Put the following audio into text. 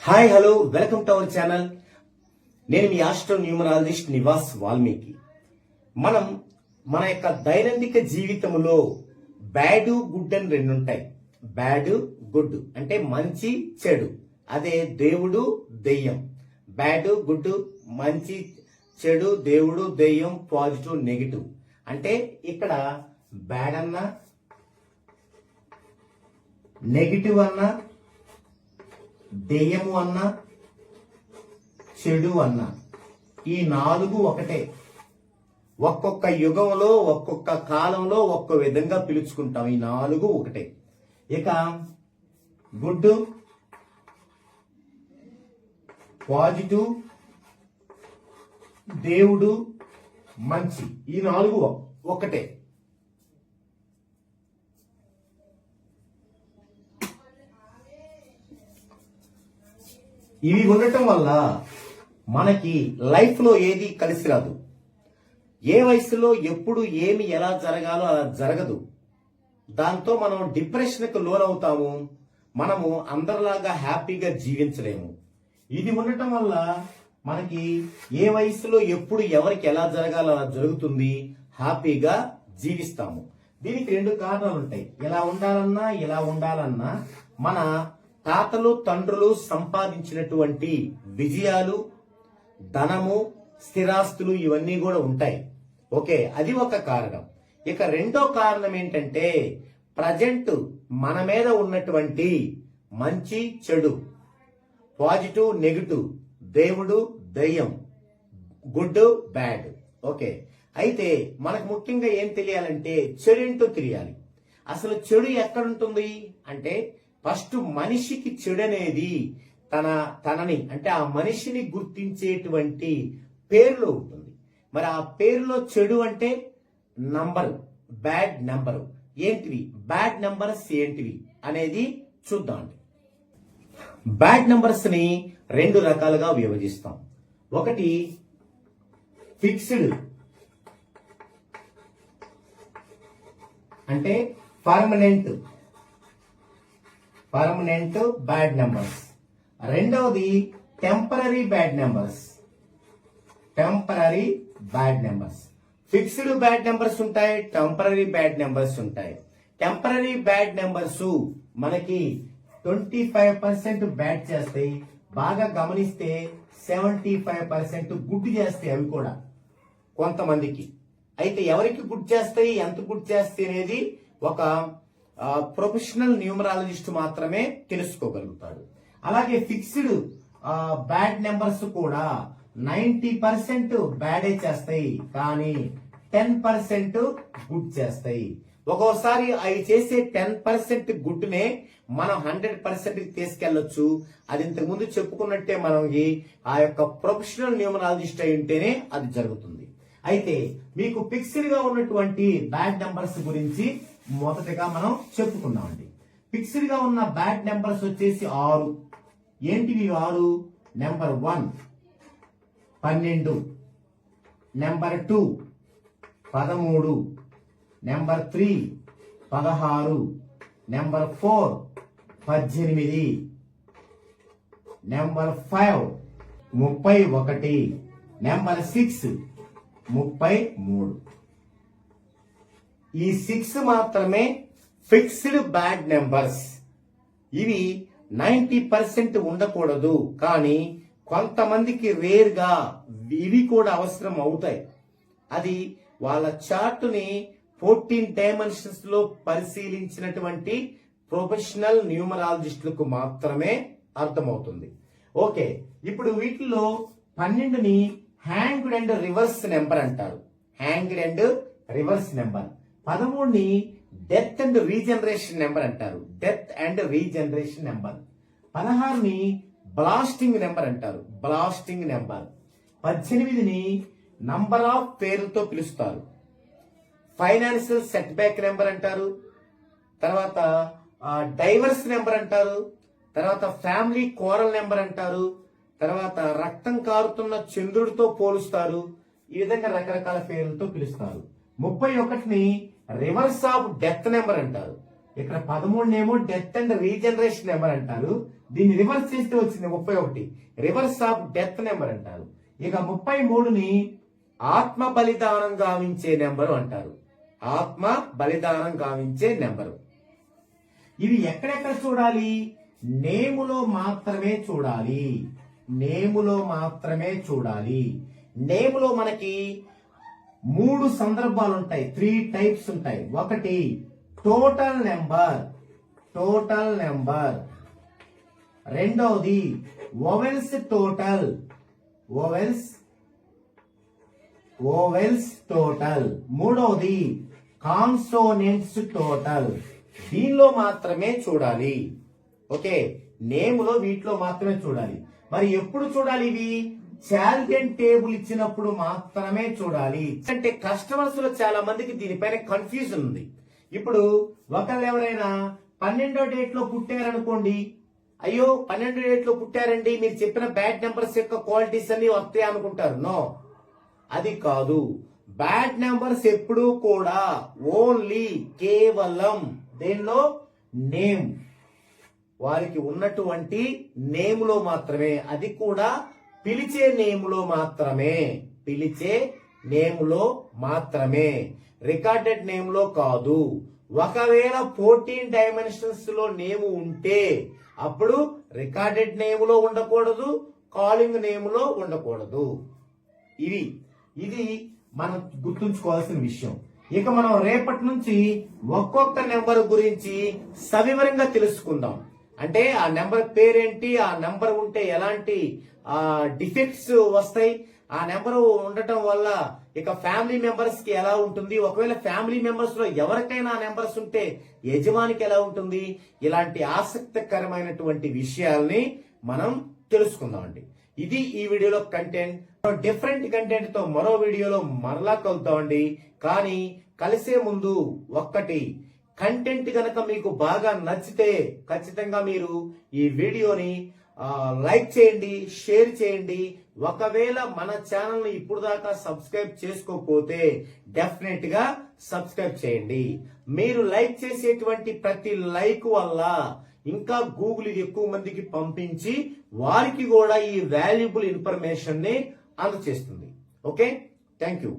Hi hello welcome to our channel. నేను మీ astro numerologist Nivas Valmiki. మనం మన యొక్క దైనందిక జీవితంలో బ్యాడ్ గుడ్ అని రెండు ఉంటాయి. బ్యాడ్ గుడ్ అంటే మంచి చెడు, అదే దేవుడు దెయ్యం. బ్యాడ్ గుడ్, మంచి చెడు, దేవుడు దెయ్యం, పాజిటివ్ నెగిటివ్. అంటే ఇక్కడ బ్యాడ్ అన్నా నెగిటివ్ అన్నా దెయ్యము అన్నా చెడు అన్నా ఈ నాలుగు ఒకటే. ఒక్కొక్క యుగంలో ఒక్కొక్క కాలంలో ఒక్కో విధంగా పిలుచుకుంటాం. ఈ నాలుగు ఒకటే. ఇక గుడ్, పాజిటివ్, దేవుడు, మంచి ఈ నాలుగు ఒకటే. ఇవి ఉండటం వల్ల మనకి లైఫ్ లో ఏది కలిసి రాదు. ఏ వయసులో ఎప్పుడు ఏమి ఎలా జరగాలో అలా జరగదు. దాంతో మనం డిప్రెషన్కు లోనవుతాము. మనము అందరిలాగా హ్యాపీగా జీవించలేము. ఇది ఉండటం వల్ల మనకి ఏ వయసులో ఎప్పుడు ఎవరికి ఎలా జరగాలో అలా జరుగుతుంది. హ్యాపీగా జీవిస్తాము. దీనికి రెండు కారణాలు ఉంటాయి. ఇలా ఉండాలన్నా మన తాతలు తండ్రులు సంపాదించినటువంటి విజయాలు, ధనము, స్థిరాస్తులు ఇవన్నీ కూడా ఉంటాయి. ఓకే, అది ఒక కారణం. ఇక రెండో కారణం ఏంటంటే ప్రజెంట్ మన మీద ఉన్నటువంటి మంచి చెడు, పాజిటివ్ నెగిటివ్, దేవుడు దెయ్యం, గుడ్ బ్యాడ్. ఓకే, అయితే మనకు ముఖ్యంగా ఏం తెలియాలంటే చెడు ఏంటో తెలియాలి. అసలు చెడు ఎక్కడుంటుంది అంటే ఫస్ట్ మనిషికి చెడు అనేది తనని అంటే ఆ మనిషిని గుర్తించేటువంటి పేరులో ఉంటుంది. మరి ఆ పేరులో చెడు అంటే నంబరు, బ్యాడ్ నంబరు ఏంటివి, బ్యాడ్ నంబర్స్ ఏంటివి అనేది చూద్దాం. బ్యాడ్ నంబర్స్ ని రెండు రకాలుగా విభజిస్తాం. ఒకటి ఫిక్స్డ్ అంటే పర్మనెంట్ బ్యాడ్ నెంబర్స్. రెండవది temporary bad numbers. Fixed bad numbers ఉంటాయి, టెంపరరీ బ్యాడ్ నెంబర్స్ ఉంటాయి. టెంపరరీ బ్యాడ్ నెంబర్స్ మనకి 25% బ్యాడ్ చేస్తాయి. బాగా గమనిస్తే 75% గుడ్ చేస్తాయి అవి కూడా కొంతమందికి. అయితే ఎవరికి గుడ్ చేస్తాయి, ఎంత గుడ్ చేస్తాయి అనేది ఒక ప్రొఫెషనల్ న్యూమరాలజిస్ట్ మాత్రమే తెలుసుకోగలుగుతాడు. అలాగే ఫిక్స్డ్ బ్యాడ్ నెంబర్స్ కూడా 90% బ్యాడే చేస్తాయి, కానీ 10% గుడ్ చేస్తాయి. ఒక్కోసారి అవి చేసే 10% గుడ్ నే మనం 100% తీసుకెళ్లొచ్చు. అది ఇంతకు ముందు చెప్పుకున్నట్టే మనకి ఆ యొక్క ప్రొఫెషనల్ న్యూమరాలజిస్ట్ అయి ఉంటేనే అది జరుగుతుంది. అయితే మీకు ఫిక్స్డ్ గా ఉన్నటువంటి బ్యాడ్ నెంబర్స్ గురించి మొదటగా మనం చెప్పుకున్నామండి. ఫిక్స్డ్ గా ఉన్న బ్యాడ్ నెంబర్స్ వచ్చేసి 6. ఏంటివి 6? Number 1 12, number 2 13, number 3 16, number 4 18, number 5 31, number 6 33. ఈ 6 మాత్రమే ఫిక్స్డ్ బ్యాడ్ నెంబర్స్. ఇవి 90% ఉండకూడదు, కానీ కొంతమందికి రేర్ గా ఇవి కూడా అవసరం అవుతాయి. అది వాళ్ళ చార్టుని 14 డైమెన్షన్స్ లో పరిశీలించినటువంటి ప్రొఫెషనల్ న్యూమరాలజిస్టులకు మాత్రమే అర్థమవుతుంది. ఓకే, ఇప్పుడు వీటిలో 12ని హ్యాంగ్డ్ అండ్ రివర్స్ నెంబర్ అంటారు. Hanged and reverse number. 13ని డెత్ అండ్ రీజనరేషన్ నెంబర్ అంటారు. Death and regeneration number. 16ని బ్లాస్టింగ్ నెంబర్ అంటారు. Blasting number. 18ని నంబర్ ఆఫ్ పేరుతో పిలుస్తారు. ఫైనాన్షియల్ సెట్ బ్యాక్ నెంబర్ అంటారు. తర్వాత డైవర్స్ నెంబర్ అంటారు. తర్వాత ఫ్యామిలీ కోరల్ నెంబర్ అంటారు. తర్వాత రక్తం కారుతున్న చంద్రుడితో పోలుస్తారు. ఈ విధంగా రకరకాల పేర్లతో పిలుస్తారు. 31ని రివర్స్ ఆఫ్ డెత్ నెంబర్ అంటారు. ఇక్కడ 13 ఏమో డెత్ అండ్ రీజనరేషన్ నెంబర్ అంటారు. దీన్ని రివర్స్ చేస్తే వచ్చింది 31, రివర్స్ ఆఫ్ డెత్ నెంబర్ అంటారు. ఇక 33ని ఆత్మ బలిదానం గావించే నెంబరు అంటారు. ఆత్మ బలిదానం గావించే నెంబరు. ఇవి ఎక్కడెక్కడ చూడాలి? నేములో మాత్రమే చూడాలి. నేములో మాత్రమే చూడాలి. నేములో మనకి 3 సందర్భాలు ఉంటాయి, 3 టైప్స్ ఉంటాయి. ఒకటి టోటల్ నెంబర్, టోటల్ నెంబర్. రెండవది వోవెల్స్ టోటల్, వోవెల్స్ టోటల్. మూడవది కాన్సోనెంట్స్ టోటల్. దీనిలో మాత్రమే చూడాలి. ఓకే, నేములో వీటిలో మాత్రమే చూడాలి. మరి ఎప్పుడు చూడాలి ఇవి? చాల్కెన్ టేబుల్ ఇచ్చినప్పుడు మాత్రమే చూడాలి. అంటే కస్టమర్స్ లో చాలా మందికి దీనిపైన కన్ఫ్యూజన్ ఉంది. ఇప్పుడు ఒకళ్ళు ఎవరైనా 12వ డేట్ లో పుట్టారనుకోండి, అయ్యో 12వ డేట్ లో పుట్టారండి, మీరు చెప్పిన బ్యాడ్ నెంబర్స్ యొక్క క్వాలిటీస్ అన్ని వస్తాయి అనుకుంటారు. నో, అది కాదు. బ్యాడ్ నెంబర్స్ ఎప్పుడూ కూడా ఓన్లీ కేవలం దేనిలో? నేమ్, వారికి ఉన్నటువంటి నేములో మాత్రమే. అది కూడా పిలిచే నేములో మాత్రమే, పిలిచే నేములో మాత్రమే, రికార్డెడ్ నేములో కాదు. ఒకవేళ 14 డైమెన్షన్స్ లో నేము ఉంటే అప్పుడు రికార్డెడ్ నేములో ఉండకూడదు, కాలింగ్ నేములో ఉండకూడదు. ఇది మనం గుర్తుంచుకోవాల్సిన విషయం. ఇక మనం రేపటి నుంచి ఒక్కొక్క నెంబర్ గురించి సవివరంగా తెలుసుకుందాం. అంటే ఆ నెంబర్ పేరేంటి, ఆ నెంబర్ ఉంటే ఎలాంటి డిఫెక్ట్స్ వస్తాయి, ఆ నెంబర్ ఉండటం వల్ల ఇక ఫ్యామిలీ మెంబర్స్ కి ఎలా ఉంటుంది, ఒకవేళ ఫ్యామిలీ మెంబర్స్ లో ఎవరికైనా ఆ నెంబర్స్ ఉంటే యజమానికి ఎలా ఉంటుంది, ఇలాంటి ఆసక్తికరమైనటువంటి విషయాల్ని మనం తెలుసుకుందాం అండి. ఇది ఈ వీడియోలో కంటెంట్. డిఫరెంట్ కంటెంట్ తో మరో వీడియోలో మరలా కలుద్దామండి. కానీ కలిసే ముందు ఒక్కటి, కంటెంట్ గనక మీకు బాగా నచ్చితే ఖచ్చితంగా మీరు ఈ వీడియోని లైక్ చేయండి, షేర్ చేయండి. ఒకవేళ మన ఛానల్ ని ఇప్పుడు దాకా సబ్స్క్రైబ్ చేసుకోకపోతే డెఫినెట్ గా సబ్స్క్రైబ్ చేయండి. మీరు లైక్ చేసేటువంటి ప్రతి లైక్ వల్ల ఇంకా గూగుల్ ఎక్కువ మందికి పంపించి వారికి కూడా ఈ వాల్యుబుల్ ఇన్ఫర్మేషన్ ని అందజేస్తుంది. Okay, thank you.